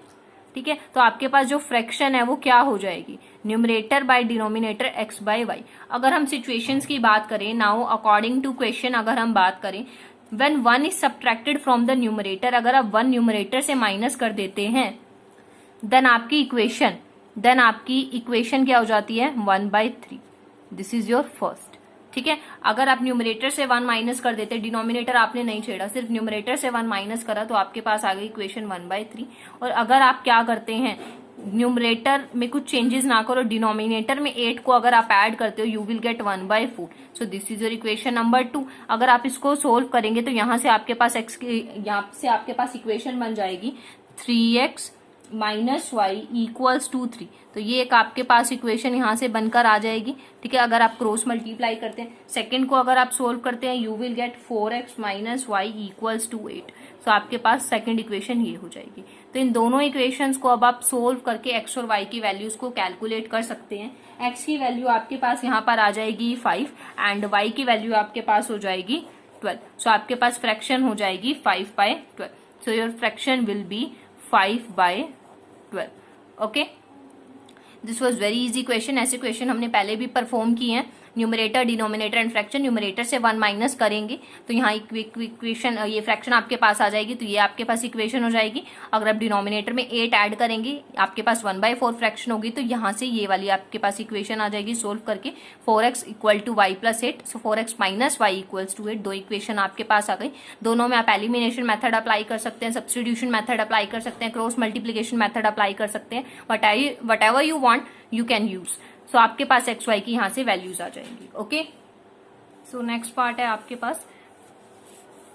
ठीक है, तो आपके पास जो फ्रैक्शन है वो क्या हो जाएगी, numerator by denominator x by y। अगर हम सिचुएशंस की बात करें, नाउ अकॉर्डिंग टू क्वेश्चन अगर हम बात करें, when 1 is subtracted from the numerator, अगर आप 1 न्यूमरेटर से माइनस कर देते हैं देन आपकी इक्वेशन क्या हो जाती है 1/3। This is your first. ठीक है, अगर आप न्यूमरेटर से 1 माइनस कर देते, डिनोमिनेटर आपने नहीं छेड़ा, सिर्फ न्यूमरेटर से 1 माइनस करा, तो आपके पास आ गई इक्वेशन 1/3। और अगर आप क्या करते हैं, न्यूमरेटर में कुछ चेंजेस ना करो, डिनोमिनेटर में 8 को अगर आप ऐड करते हो, you will gate 1/4। So this is your equation number 2। अगर आप इसको सोल्व करेंगे तो यहाँ से आपके पास इक्वेशन बन जाएगी 3x minus y equals to 3। तो ये एक आपके पास इक्वेशन यहाँ से बनकर आ जाएगी। ठीक है, अगर आप क्रॉस मल्टीप्लाई करते हैं, सेकंड को अगर आप सोल्व करते हैं, you will get 4x minus y equals to 8। तो आपके पास सेकंड इक्वेशन ये हो जाएगी। तो इन दोनों इक्वेशंस को अब आप सोल्व करके x और y की वैल्यूज को कैलकुलेट कर सकते हैं। x की वैल्यू आपके पास यहाँ पर आ जाएगी 5 एंड y की वैल्यू आपके पास हो जाएगी 12। सो आपके पास फ्रैक्शन हो जाएगी 5/12। So your fraction will be 5/12। Okay, this was very easy question. ऐसे क्वेश्चन हमने पहले भी परफॉर्म किए हैं। Numerator, denominator and fraction, numerator से 1 माइनस करेंगे तो यहाँ इक्वेशन, ये फ्रैक्शन आपके पास आ जाएगी, तो ये आपके पास इक्वेशन हो जाएगी। अगर आप डिनोमिनेटर में 8 ऐड करेंगे, आपके पास 1/4 फ्रैक्शन होगी, तो यहाँ से ये वाली आपके पास इक्वेशन आ जाएगी सोल्व करके 4x equal to y plus 8। So 4x minus y equals to 8। 2 equation आपके पास आ गई। दोनों में आप एलिमिनेशन मेथड अप्लाई कर सकते हैं, सब्स्टिट्यूशन मेथड अप्लाई कर सकते हैं, क्रॉस मल्टीप्लीकेशन मेथड अप्लाई कर सकते हैं। Whatever you want you can use. So आपके पास एक्स वाई की यहाँ से वैल्यूज आ जाएंगी। ओके, सो नेक्स्ट पार्ट है आपके पास,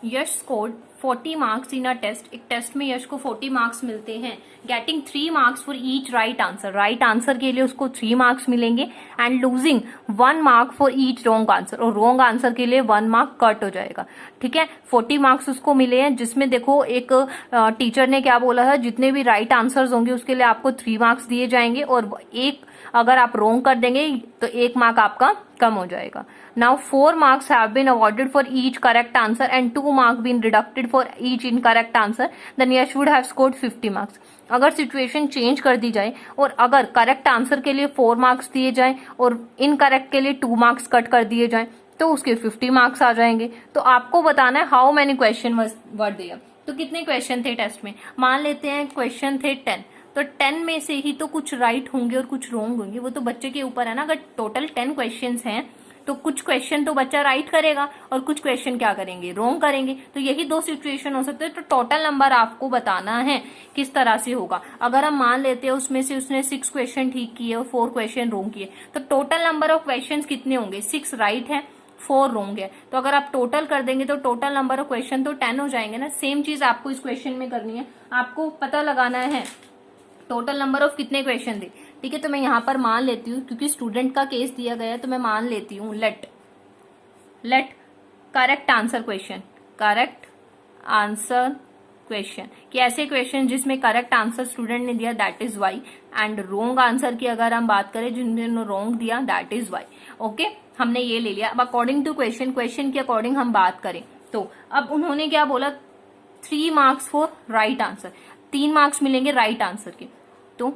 Yash scored 40 marks in a test. एक टेस्ट में यश को 40 मार्क्स मिलते हैं, getting 3 marks for each right answer. Right answer के लिए उसको 3 मार्क्स मिलेंगे and losing 1 mark for each wrong answer, और रॉन्ग आंसर के लिए 1 मार्क कट हो जाएगा। ठीक है, 40 मार्क्स उसको मिले हैं, जिसमें देखो एक टीचर ने क्या बोला है, जितने भी राइट आंसर्स होंगे उसके लिए आपको 3 मार्क्स दिए जाएंगे, और एक अगर आप रॉन्ग कर देंगे तो 1 मार्क आपका कम हो जाएगा। Now 4 marks have been awarded for each correct answer and 2 marks been deducted for each incorrect answer, then Yash would have scored 50 marks. अगर सिचुएशन चेंज कर दी जाए और अगर करेक्ट आंसर के लिए 4 मार्क्स दिए जाए और इनकरेक्ट के लिए 2 मार्क्स कट कर दिए जाए तो उसके 50 मार्क्स आ जाएंगे। तो आपको बताना है how many question were there. तो कितने क्वेश्चन थे टेस्ट में, मान लेते हैं क्वेश्चन थे 10, तो 10 में से ही तो कुछ राइट होंगे और कुछ रॉन्ग होंगे, वो तो बच्चे के ऊपर है ना। अगर टोटल 10 क्वेश्चंस हैं तो कुछ क्वेश्चन तो बच्चा राइट करेगा और कुछ क्वेश्चन क्या करेंगे, रॉन्ग करेंगे। तो यही 2 सिचुएशन हो सकते हैं। तो टोटल नंबर आपको बताना है किस तरह से होगा। अगर हम मान लेते हैं उसमें से उसने 6 क्वेश्चन ठीक किए और 4 क्वेश्चन रॉन्ग किए, तो टोटल नंबर ऑफ क्वेश्चन कितने होंगे, 6 राइट है 4 रॉन्ग है। तो अगर आप टोटल कर देंगे तो टोटल नंबर ऑफ क्वेश्चन तो 10 हो जाएंगे ना। सेम चीज आपको इस क्वेश्चन में करनी है, आपको पता लगाना है टोटल नंबर ऑफ कितने क्वेश्चन थे। ठीक है, तो मैं यहाँ पर मान लेती हूँ, क्योंकि स्टूडेंट का केस दिया गया है तो मैं मान लेती हूँ, let let correct answer question, correct answer question, कि ऐसे क्वेश्चन जिसमें करेक्ट आंसर स्टूडेंट ने दिया that is y, and wrong answer की अगर हम बात करें जिन्होंने रोंग दिया दैट इज वाई। ओके, हमने ये ले लिया। अब अकॉर्डिंग टू क्वेश्चन, क्वेश्चन के अकॉर्डिंग हम बात करें तो अब उन्होंने क्या बोला, 3 marks for right answer, 3 marks मिलेंगे राइट आंसर के, तो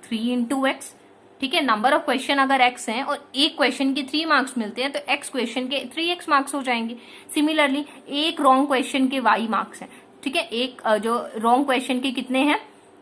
3 इंटू एक्स, ठीक है। नंबर ऑफ क्वेश्चन अगर x हैं और एक क्वेश्चन के 3 मार्क्स मिलते हैं तो x क्वेश्चन के 3x मार्क्स हो जाएंगे। सिमिलरली एक रॉन्ग क्वेश्चन के y मार्क्स हैं, ठीक है। एक जो रॉन्ग क्वेश्चन के कितने हैं,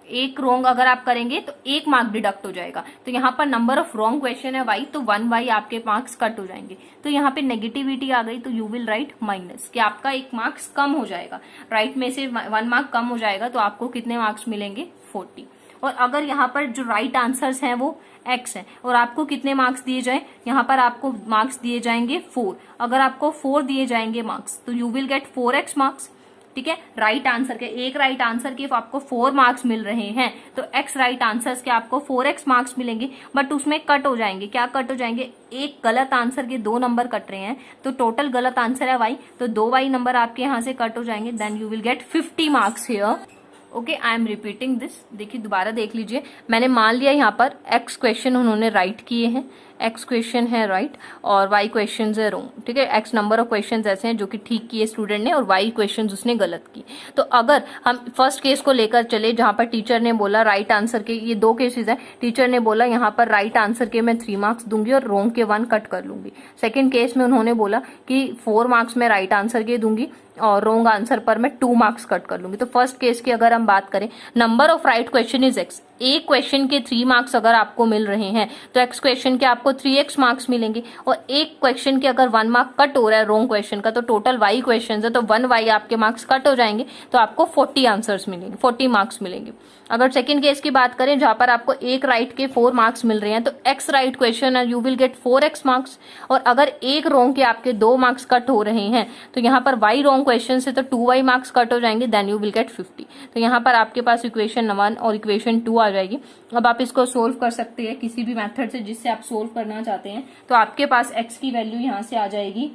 एक रॉन्ग अगर आप करेंगे तो 1 मार्क डिडक्ट हो जाएगा। तो यहाँ पर नंबर ऑफ रॉन्ग क्वेश्चन है y, तो 1y आपके मार्क्स कट हो जाएंगे। तो यहाँ पे नेगेटिविटी आ गई, तो यू विल राइट माइनस, कि आपका 1 मार्क्स कम हो जाएगा। राइट में से 1 मार्क कम हो जाएगा तो आपको कितने मार्क्स मिलेंगे, 40। और अगर यहाँ पर जो राइट आंसर्स हैं वो x है और आपको कितने मार्क्स दिए जाए, यहाँ पर आपको मार्क्स दिए जाएंगे 4। अगर आपको 4 दिए जाएंगे मार्क्स तो you will get 4x marks, ठीक है। राइट आंसर के, एक राइट आंसर के आपको 4 मार्क्स मिल रहे हैं तो x राइट आंसर्स के आपको 4x मार्क्स मिलेंगे, बट उसमें कट हो जाएंगे। क्या कट हो जाएंगे, एक गलत आंसर के 2 नंबर कट रहे हैं, तो टोटल गलत आंसर है y, तो 2y नंबर आपके यहाँ से कट हो जाएंगे, then you will get 50 marks here. Okay, I am repeating this. देखिए दोबारा देख लीजिए, मैंने मान लिया यहाँ पर x क्वेश्चन उन्होंने राइट किए हैं, x क्वेश्चन है राइट और y क्वेश्चन है रॉन्ग, ठीक है। x नंबर ऑफ क्वेश्चन ऐसे हैं जो कि ठीक किए स्टूडेंट ने और y क्वेश्चन उसने गलत किए। तो अगर हम फर्स्ट केस को लेकर चले जहां पर टीचर ने बोला राइट आंसर के, ये 2 केसेस है, टीचर ने बोला यहाँ पर राइट आंसर के मैं 3 मार्क्स दूंगी और रॉन्ग के 1 कट कर लूंगी। सेकेंड केस में उन्होंने बोला कि 4 मार्क्स मैं राइट आंसर के दूंगी और रॉन्ग आंसर पर मैं 2 मार्क्स कट कर लूंगी। तो फर्स्ट केस की अगर हम बात करें, number of right question is x, एक क्वेश्चन के 3 मार्क्स अगर आपको मिल रहे हैं तो x क्वेश्चन के आपको 3x मार्क्स मिलेंगे, और एक क्वेश्चन के अगर 1 मार्क कट हो रहा है रॉन्ग क्वेश्चन का, तो टोटल y क्वेश्चन है तो 1y आपके मार्क्स कट हो जाएंगे, तो आपको 40 आंसर्स मिलेंगे, 40 मार्क्स मिलेंगे। अगर सेकंड केस की बात करें जहां पर आपको एक राइट के 4 मार्क्स मिल रहे हैं तो x राइट क्वेश्चन है, you will get 4x marks, और अगर एक रॉन्ग के आपके 2 मार्क्स कट हो रहे हैं तो यहाँ पर y रॉन्ग क्वेश्चन से तो 2y मार्क्स कट हो जाएंगे, देन यू विल गेट 50। तो यहाँ पर आपके पास इक्वेशन 1 और इक्वेशन 2 आ जाएगी। अब आप इसको सोल्व कर सकते हैं किसी भी मेथड से जिससे आप सोल्व करना चाहते हैं। तो आपके पास x की वैल्यू यहाँ से आ जाएगी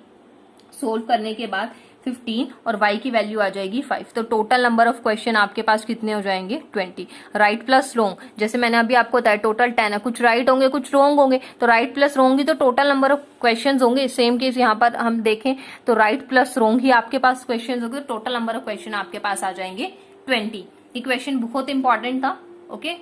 सोल्व करने के बाद 15 और y की वैल्यू आ जाएगी 5। तो टोटल नंबर ऑफ क्वेश्चन आपके पास कितने हो जाएंगे, 20। राइट प्लस रॉन्ग, जैसे मैंने अभी आपको बताया टोटल 10 है, कुछ राइट होंगे कुछ रॉन्ग होंगे, तो राइट प्लस रॉन्ग ही तो टोटल नंबर ऑफ क्वेश्चन होंगे। सेम केस यहाँ पर हम देखें तो राइट प्लस रॉन्ग ही आपके पास क्वेश्चन होंगे, टोटल नंबर ऑफ क्वेश्चन आपके पास आ जाएंगे 20। ये क्वेश्चन बहुत इंपॉर्टेंट था। ओके,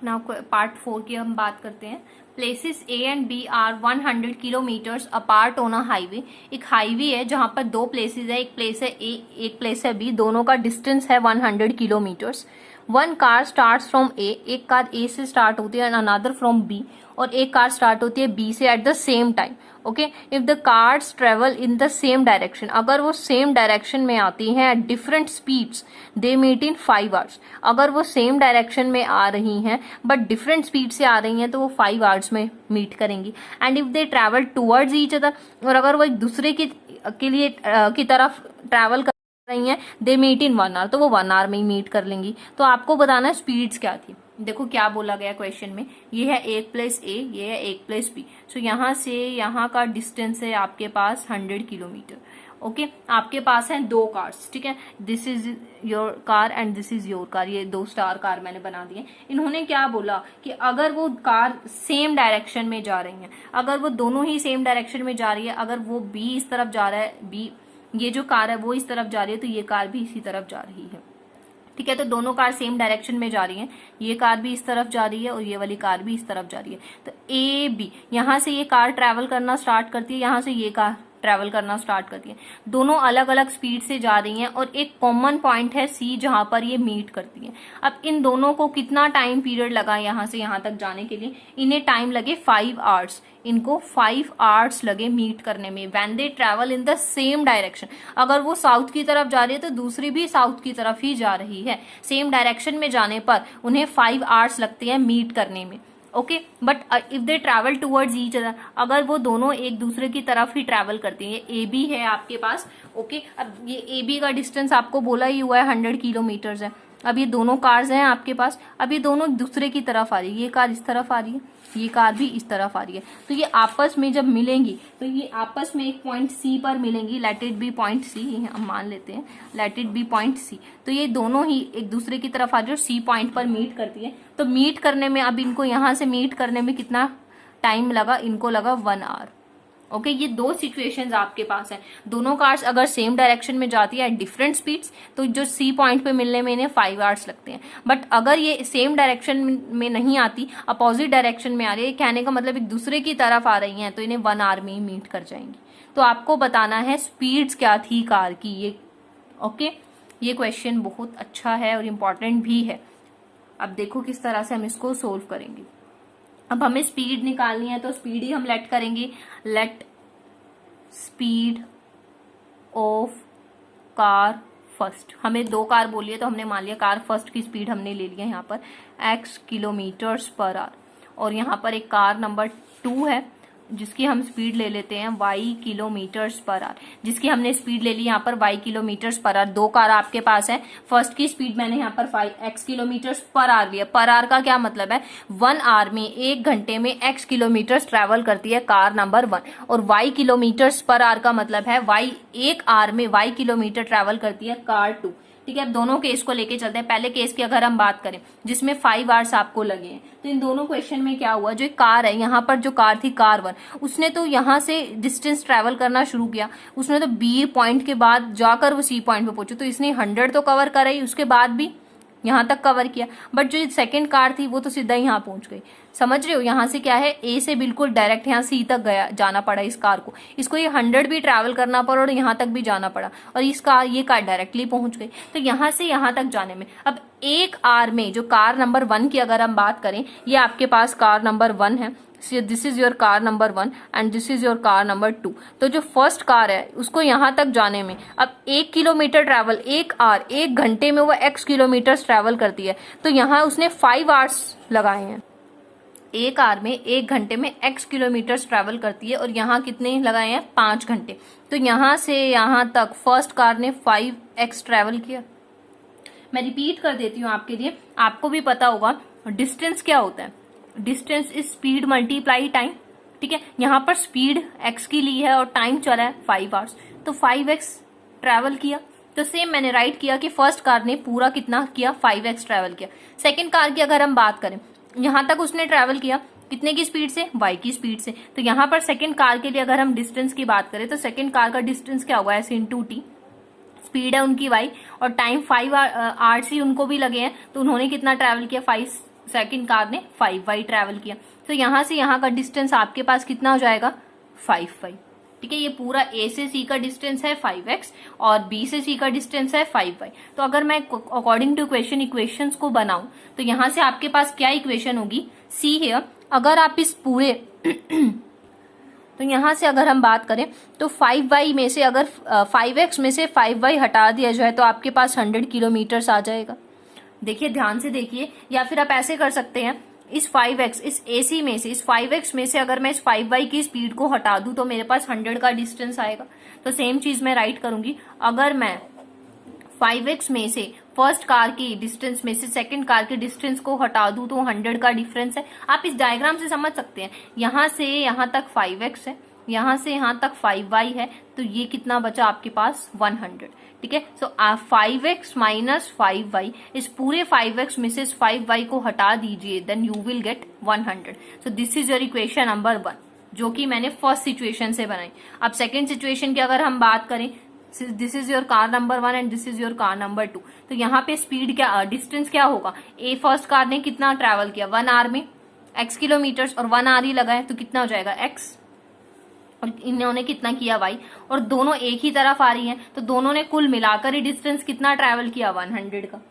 नाउ पार्ट 4 की हम बात करते हैं। Places A and B are 100 kilometres apart on a highway. एक हाईवे है जहां पर 2 प्लेसेस है, एक प्लेस है A, एक प्लेस है B, दोनों का डिस्टेंस है 100 kilometres. One car starts from A, एक कार A से स्टार्ट होती है, एंड अनदर फ्रॉम B, और एक कार स्टार्ट होती है B से at the same time. Okay, if the cars travel in the same direction, अगर वो सेम डायरेक्शन में आती हैं at different speeds, they meet in 5 hours. अगर वो सेम डायरेक्शन में आ रही हैं बट डिफरेंट स्पीड से आ रही हैं तो वो 5 आवर्स में मीट करेंगी। And if they travel towards each other, और अगर वो एक दूसरे की तरफ ट्रेवल कर रही हैं, दे मीट इन 1 आवर, तो वो 1 आवर में ही मीट कर लेंगी। तो आपको बताना है स्पीड्स क्या थी। देखो क्या बोला गया क्वेश्चन में, ये है एक प्लेस A, ये है एक प्लेस B। सो यहाँ से यहाँ का डिस्टेंस है आपके पास 100 किलोमीटर। ओके, आपके पास है 2 कार्स, ठीक है, this is your car and this is your car, ये 2 स्टार कार मैंने बना दिए। इन्होंने क्या बोला कि अगर वो कार सेम डायरेक्शन में जा रही हैं, अगर वो दोनों ही सेम डायरेक्शन में जा रही है, अगर वो B इस तरफ जा रहा है, B ये जो कार है वो इस तरफ जा रही है, तो ये कार भी इसी तरफ जा रही है, ठीक है। तो दोनों कार सेम डायरेक्शन में जा रही हैं, ये कार भी इस तरफ जा रही है और ये वाली कार भी इस तरफ जा रही है। तो A B, यहाँ से ये कार ट्रैवल करना स्टार्ट करती है, यहाँ से ये कार ट्रैवल करना स्टार्ट करती है, दोनों अलग अलग स्पीड से जा रही हैं, और एक कॉमन पॉइंट है C जहां पर ये मीट करती हैं। अब इन दोनों को कितना टाइम पीरियड लगा यहाँ से यहाँ तक जाने के लिए, इन्हें टाइम लगे 5 आवर्स, इनको 5 आवर्स लगे मीट करने में। When they travel in the same direction, अगर वो साउथ की तरफ जा रही है तो दूसरी भी साउथ की तरफ ही जा रही है, सेम डायरेक्शन में जाने पर उन्हें 5 आवर्स लगते हैं मीट करने में। Okay, but if they travel towards each other, अगर वो दोनों एक दूसरे की तरफ ही ट्रैवल करती हैं, ए बी है आपके पास। ओके, अब ये ए बी का डिस्टेंस आपको बोला ही हुआ है 100 किलोमीटर्स है। अब ये दोनों कार्स हैं आपके पास, अब ये दोनों दूसरे की तरफ आ रही है, ये कार इस तरफ आ रही है, ये कार भी इस तरफ आ रही है, तो ये आपस में जब मिलेंगी तो ये आपस में एक पॉइंट सी पर मिलेंगी, let it be point C, हम मान लेते हैं let it be point C. तो ये दोनों ही एक दूसरे की तरफ आ जाए और सी पॉइंट पर मीट करती है। तो मीट करने में, अब इनको यहाँ से मीट करने में कितना टाइम लगा, इनको लगा 1 आवर। ओके, ये दो सिचुएशंस आपके पास है। दोनों कार्स अगर सेम डायरेक्शन में जाती है एट डिफरेंट स्पीड्स, तो जो सी पॉइंट पे मिलने में इन्हें 5 आवर्स लगते हैं। बट अगर ये सेम डायरेक्शन में नहीं आती, अपोजिट डायरेक्शन में आ रही है, कहने का मतलब एक दूसरे की तरफ आ रही हैं, तो इन्हें 1 आवर में ही मीट कर जाएंगी। तो आपको बताना है स्पीड्स क्या थी कार की, ये ओके। ये क्वेश्चन बहुत अच्छा है और इम्पॉर्टेंट भी है। अब देखो किस तरह से हम इसको सोल्व करेंगे। अब हमें स्पीड निकालनी है, तो स्पीड ही हम लेट करेंगे, let speed of car first. हमें 2 कार बोली है, तो हमने मान लिया कार फर्स्ट की स्पीड हमने ले लिया यहाँ पर x किलोमीटर्स पर आवर, और यहाँ पर एक कार नंबर 2 है जिसकी हम स्पीड ले लेते हैं y किलोमीटर्स पर आवर, जिसकी हमने स्पीड ले ली यहाँ पर y kilometres per hour. 2 car आपके पास है, फर्स्ट की स्पीड मैंने यहाँ पर x किलोमीटर्स पर आवर लिया। पर आवर का क्या मतलब है, 1 आवर में, 1 घंटे में x किलोमीटर्स ट्रेवल करती है कार नंबर 1, और y किलोमीटर्स पर आवर का मतलब है y 1 आवर में y किलोमीटर ट्रेवल करती है कार 2। ठीक है, अब दोनों केस को लेके चलते हैं। पहले केस की अगर हम बात करें जिसमें 5 आवर्स आपको लगे हैं, तो इन दोनों क्वेश्चन में क्या हुआ, जो एक कार है, यहाँ पर जो कार थी कार 1, उसने तो यहाँ से डिस्टेंस ट्रेवल करना शुरू किया, उसने तो बी पॉइंट के बाद जाकर वो सी पॉइंट पे पहुंची, तो इसने 100 तो कवर करा ही, उसके बाद भी यहाँ तक कवर किया। बट जो सेकंड कार थी वो तो सीधा यहाँ पहुंच गई। समझ रहे हो, यहाँ से क्या है, ए से बिल्कुल डायरेक्ट यहाँ सी तक जाना पड़ा इस कार को। इसको ये 100 भी ट्रैवल करना पड़ा और यहाँ तक भी जाना पड़ा, और ये कार डायरेक्टली पहुंच गई। तो यहाँ से यहाँ तक जाने में अब 1 आवर में, जो कार नंबर 1 की अगर हम बात करें, ये आपके पास कार नंबर 1 है, this is your car number 1 and this is your car number 2। तो जो फर्स्ट कार है उसको यहाँ तक जाने में अब 1 किलोमीटर ट्रैवल, 1 आवर, 1 घंटे में वो x किलोमीटर ट्रैवल करती है, तो यहाँ उसने 5 आवर्स लगाए हैं। 1 आवर में, 1 घंटे में x किलोमीटर ट्रैवल करती है, और यहाँ कितने लगाए हैं, 5 घंटे। तो यहाँ से यहाँ तक फर्स्ट कार ने 5x ट्रैवल किया। मैं रिपीट कर देती हूँ आपके लिए, आपको भी पता होगा डिस्टेंस क्या होता है, distance is speed multiply time. ठीक है, यहाँ पर स्पीड x की ली है और टाइम चला है 5 आवर्स, तो 5x ट्रैवल किया। तो सेम मैंने राइट किया कि फर्स्ट कार ने पूरा कितना किया, 5x ट्रैवल किया। सेकंड कार की अगर हम बात करें, यहाँ तक उसने ट्रैवल किया कितने की स्पीड से, y की स्पीड से। तो यहाँ पर सेकंड कार के लिए अगर हम डिस्टेंस की बात करें, तो सेकंड कार का डिस्टेंस क्या होगा, s इंटू टी, स्पीड है उनकी y और टाइम 5 आवर्स ही उनको भी लगे हैं, तो उन्होंने कितना ट्रैवल किया, 5, सेकंड कार ने 5y ट्रैवल किया। तो यहाँ से यहाँ का डिस्टेंस आपके पास कितना हो जाएगा, 5y। ठीक है, ये पूरा a से c का डिस्टेंस है 5x और b से c का डिस्टेंस है 5y। तो अगर मैं अकॉर्डिंग टू इक्वेशंस को बनाऊं, तो यहाँ से आपके पास क्या इक्वेशन होगी, c है। अगर आप इस पूरे तो यहाँ से अगर हम बात करें, तो 5y में से अगर 5x में से 5y हटा दिया जाए, तो आपके पास 100 किलोमीटर्स आ जाएगा। देखिए, ध्यान से देखिए, या फिर आप ऐसे कर सकते हैं, इस 5x, इस AC में से, इस 5x में से अगर मैं इस 5y की स्पीड को हटा दूं, तो मेरे पास 100 का डिस्टेंस आएगा। तो सेम चीज मैं राइट करूंगी, अगर मैं 5x में से फर्स्ट कार की डिस्टेंस में से सेकंड कार के डिस्टेंस को हटा दूं, तो 100 का डिफरेंस है। आप इस डायग्राम से समझ सकते हैं, यहाँ से यहाँ तक 5x है, यहाँ से यहाँ तक 5y है, तो ये कितना बचा आपके पास, 100। ठीक है, सो 5x माइनस 5y, इस पूरे 5x में से 5y को हटा दीजिए, then you will get 100। So this is your equation number 1, जो कि मैंने फर्स्ट सिचुएशन से बनाई। अब सेकेंड सिचुएशन की अगर हम बात करें, this is your car number 1 and this is your car number 2। तो यहाँ पे स्पीड क्या, डिस्टेंस क्या होगा, ए फर्स्ट कार ने कितना ट्रैवल किया, 1 आवर में x किलोमीटर्स, और 1 आवर ही लगाए, तो कितना हो जाएगा x, और इन्होंने कितना किया y, और दोनों एक ही तरफ आ रही हैं, तो दोनों ने कुल मिलाकर ही डिस्टेंस कितना ट्रैवल किया, 100 का।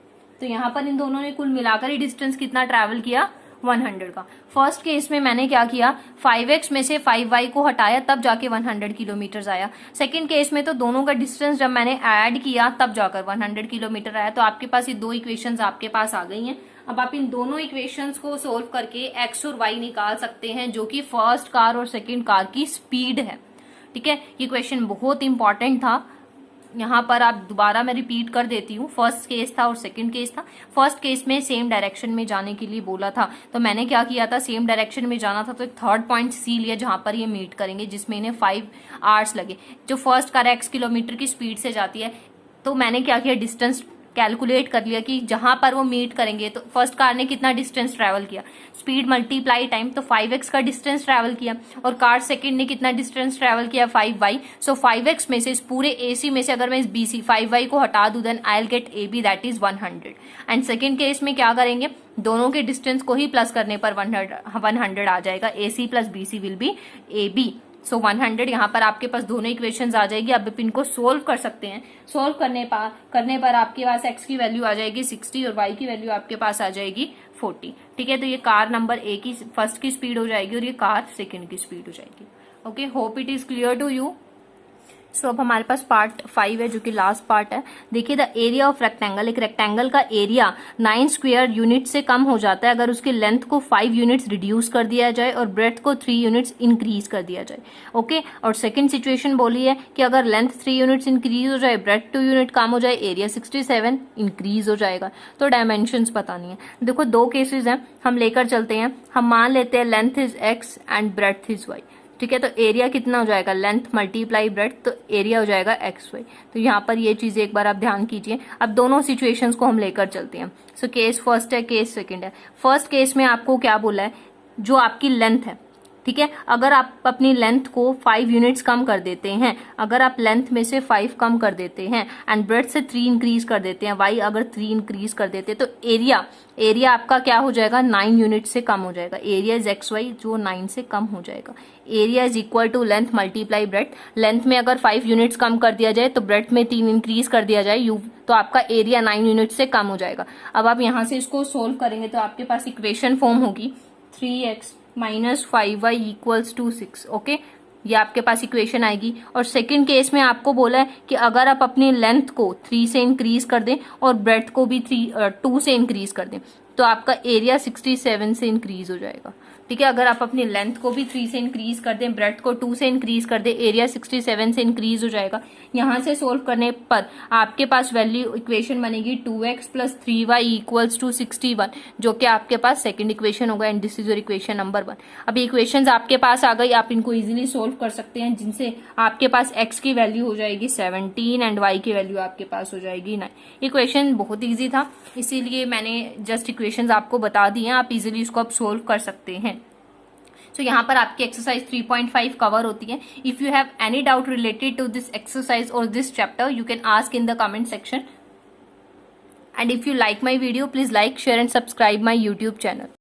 तो यहाँ पर इन दोनों ने कुल मिलाकर ही डिस्टेंस कितना ट्रैवल किया, 100 का। फर्स्ट केस में मैंने क्या किया, 5x में से 5y को हटाया, तब जाके 100 किलोमीटर आया। सेकंड केस में तो दोनों का डिस्टेंस जब मैंने ऐड किया, तब जाकर 100 किलोमीटर आया। तो आपके पास ये 2 इक्वेशंस आपके पास आ गई हैं। अब आप इन दोनों इक्वेशंस को सोल्व करके x और y निकाल सकते हैं, जो कि फर्स्ट कार और सेकंड कार की स्पीड है। ठीक है, ये क्वेश्चन बहुत इंपॉर्टेंट था, यहाँ पर आप दोबारा मैं रिपीट कर देती हूँ, फर्स्ट केस था और सेकंड केस था। फर्स्ट केस में सेम डायरेक्शन में जाने के लिए बोला था, तो मैंने क्या किया था, सेम डायरेक्शन में जाना था तो एक थर्ड पॉइंट सी लिया जहां पर ये मीट करेंगे, जिसमें इन्हें 5 आवर्स लगे। जो फर्स्ट कार x किलोमीटर की स्पीड से जाती है, तो मैंने क्या किया, डिस्टेंस कैलकुलेट कर लिया कि जहां पर वो मीट करेंगे तो फर्स्ट कार ने कितना डिस्टेंस ट्रैवल किया, स्पीड मल्टीप्लाई टाइम, तो 5x का डिस्टेंस ट्रैवल किया, और कार सेकंड ने कितना डिस्टेंस ट्रैवल किया, 5y। सो 5x में से, इस पूरे AC में से अगर मैं इस BC 5y को हटा दूं, then I will get AB, that is 100। And second case में क्या करेंगे, दोनों के डिस्टेंस को ही प्लस करने पर 100 आ जाएगा, AC plus BC will be AB। सो 100 यहाँ पर आपके पास दोनों इक्वेशंस आ जाएगी। अब आप इनको सोल्व कर सकते हैं। सोल्व करने पर आपके पास x की वैल्यू आ जाएगी 60 और y की वैल्यू आपके पास आ जाएगी 40। ठीक है, तो ये कार नंबर A की फर्स्ट की स्पीड हो जाएगी और ये कार सेकंड की स्पीड हो जाएगी। Okay, hope it is clear to you. So अब हमारे पास पार्ट 5 है जो कि लास्ट पार्ट है। देखिए, द एरिया ऑफ रेक्टेंगल, एक रेक्टेंगल का एरिया 9 स्क्वायर यूनिट से कम हो जाता है अगर उसकी लेंथ को 5 यूनिट्स रिड्यूस कर दिया जाए और ब्रेथ को 3 यूनिट्स इंक्रीज कर दिया जाए। ओके, और सेकंड सिचुएशन बोली है कि अगर लेंथ 3 यूनिट्स इंक्रीज हो जाए, ब्रेथ 2 यूनिट कम हो जाए, एरिया 67 इंक्रीज हो जाएगा। तो डायमेंशंस बतानी है। देखो, 2 केसेस हैं, हम लेकर चलते हैं। हम मान लेते हैं length is x and breadth is y। ठीक है, तो एरिया कितना हो जाएगा, लेंथ मल्टीप्लाई ब्रेथ, तो एरिया हो जाएगा XY। तो यहाँ पर ये चीजें एक बार आप ध्यान कीजिए। अब दोनों सिचुएशंस को हम लेकर चलते हैं। सो केस फर्स्ट है, केस सेकंड है। फर्स्ट केस में आपको क्या बोला है, जो आपकी लेंथ है, ठीक है, अगर आप अपनी लेंथ को 5 यूनिट्स कम कर देते हैं, अगर आप लेंथ में से 5 कम कर देते हैं एंड ब्रेथ से 3 इंक्रीज कर देते हैं, y अगर 3 इंक्रीज कर देते हैं, तो एरिया आपका क्या हो जाएगा, 9 यूनिट से कम हो जाएगा। एरिया इज XY जो 9 से कम हो जाएगा। Area is equal to length multiply breadth. Length में अगर 5 यूनिट्स कम कर दिया जाए तो ब्रेथ में 3 इंक्रीज कर दिया जाए, तो आपका एरिया 9 यूनिट से कम हो जाएगा। अब आप यहां से इसको सोल्व करेंगे तो आपके पास इक्वेशन फॉर्म होगी 3x minus 5y equals to 6। Okay, ये आपके पास इक्वेशन आएगी। और सेकंड केस में आपको बोला है कि अगर आप अपनी लेंथ को 3 से इंक्रीज कर दें और ब्रेथ को भी 2 से इंक्रीज कर दें, तो आपका एरिया 67 से इंक्रीज हो जाएगा। ठीक है, अगर आप अपनी लेंथ को भी 3 से इंक्रीज कर दें, ब्रेथ को 2 से इंक्रीज कर दें, एरिया 67 से इंक्रीज हो जाएगा। यहां से सोल्व करने पर आपके पास वैल्यू इक्वेशन बनेगी 2x plus 3y equals to 61, जो कि आपके पास सेकंड इक्वेशन होगा and this is your equation number 1। अब इक्वेशंस आपके पास आ गई, आप इनको इजीली सोल्व कर सकते हैं, जिनसे आपके पास x की वैल्यू हो जाएगी 17 एंड y की वैल्यू आपके पास हो जाएगी 9। इक्वेशन बहुत ईजी था, इसीलिए मैंने जस्ट इक्वेशंस आपको बता दी हैं, आप इजीली इसको अब सोल्व कर सकते हैं। तो यहाँ पर आपकी एक्सरसाइज 3.5 कवर होती है। If you have any doubt related to this exercise और this chapter, you can ask in the comment section. And if you like my video, please like, share and subscribe my YouTube channel.